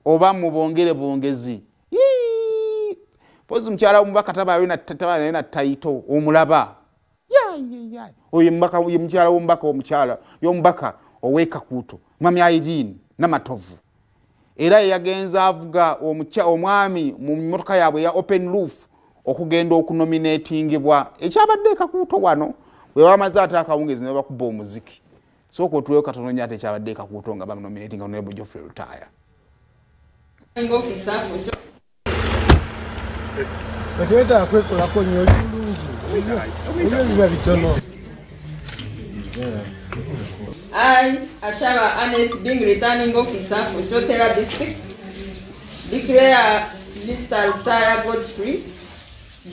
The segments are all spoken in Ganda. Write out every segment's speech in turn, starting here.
oba mubongere bongezi pozi mkyala omubaka tabayo na taito omulaba oyo mbaka oyo mkyala omubaka omukyala yombaka oweka kuto mami Irene namatovu era yagenza avuga omwami mu motoka yabwe ya open roof okugenda okunominatingibwa ekyabadde kakuto wano we wamaze atakawungezi ne bakuba omuziki soko tuwe katono nyate ekyabadde kakuto nga banominating Honorable Geoffrey Rutaya Batweta akwekola ko nnyo bitono. I, Ashaba Annette, being returning officer for Chotera District, declare Mr. Rutaya Godfrey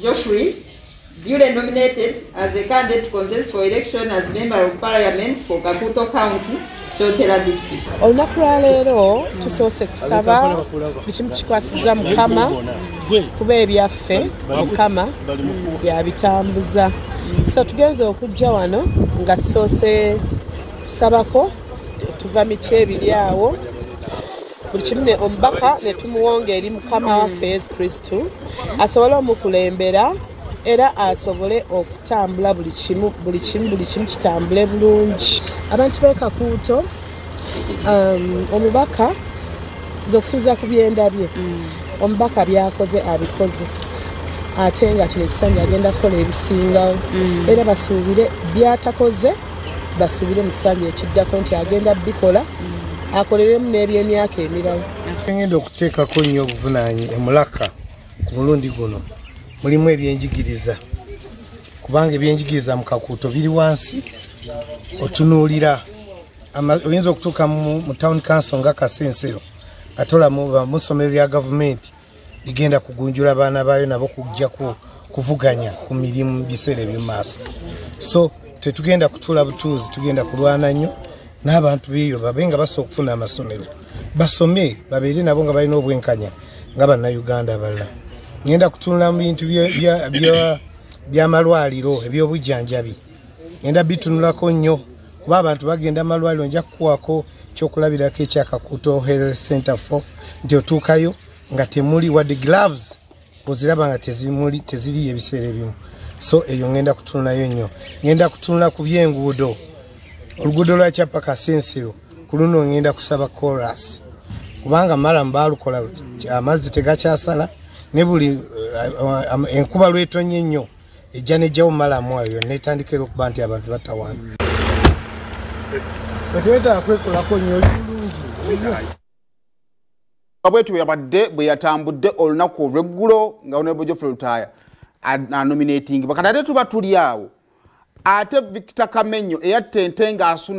Joshua duly nominated as a candidate to contest for election as Member of Parliament for Kakuto County, Chotera District. Olunaku lwa leero tusoose kusaba bikimu kikwasiza Mukama kuba ebyaffe Mukama byabitambuza. So tugenze okujja wano nga tusoose kusabako tuva miti ebiri awo buli kimu ne omubaka ne tumuwonga eri Mukama waffe Yesu Kristo asobole omukulembera era asobole okutambula buli kimu kitambule bulungi. Abantu b'e Kakuuto omubaka zokusiza ku byenda bye omubaka byakoze abikoze ate nga kino ekisanyi agenda kukola ebisingawo era basuubire byatakoze basuubire mu kisanyi ekiddako nti agenda bikola akoleremu n'ebyemyaka emirala. Ngenda okuteekako nnyo obuvunaanyi emulaka ku mulundi guno mulimu ebyenjigiriza kubanga ebyenjigiriza mu Kakuuto biri wansi otunuulira oyinza okutuuka mu town council nga Kasensero atola mu ssomero lya gavumenti ligenda kugunjula abaana baayo nabo kujja kuvuganya ku mirimu biseera eby'omaaso. So tetugenda kutuula butuuzi, tugenda kulwana nnyo n'abantu b'eyo babe nga basobola okufuna amasomero basome babeere nabo nga balina obwenkanya nga bannayuganda abalala. Ngenda kutunula mu bintu by'amalwaliro eby'obujjanjabi ngenda bitunulako nnyo kuba abantu bagenda amalwaliro nja kukuwako kyokulabirako ekya Kakuuto Health Center for nti otuukayo nga temuli wadde gloves oziraba nga teziriyo ebiseera ebimu. So eyo ngenda kutunulayo nnyo. Ngenda kutunula ku by'enguudo oluguudo lwa Kyapa Kasensero ku luno ngenda kusaba chorus kubanga mara mbaalukola amazzi tegakyasala ne buli enkuba lwetonye nnyo ejja nejjawo malamu ayo netandikira okuba nti abantu batawaana. Batweta akwekolako nnyo bwetu yabadde bwe yatambudde olunaku olw'eggulo nga Honorable Geoffrey Rutaya nominating bakati ate tuba tuli awo ate Victor Kamenyo eyattente ng'asuna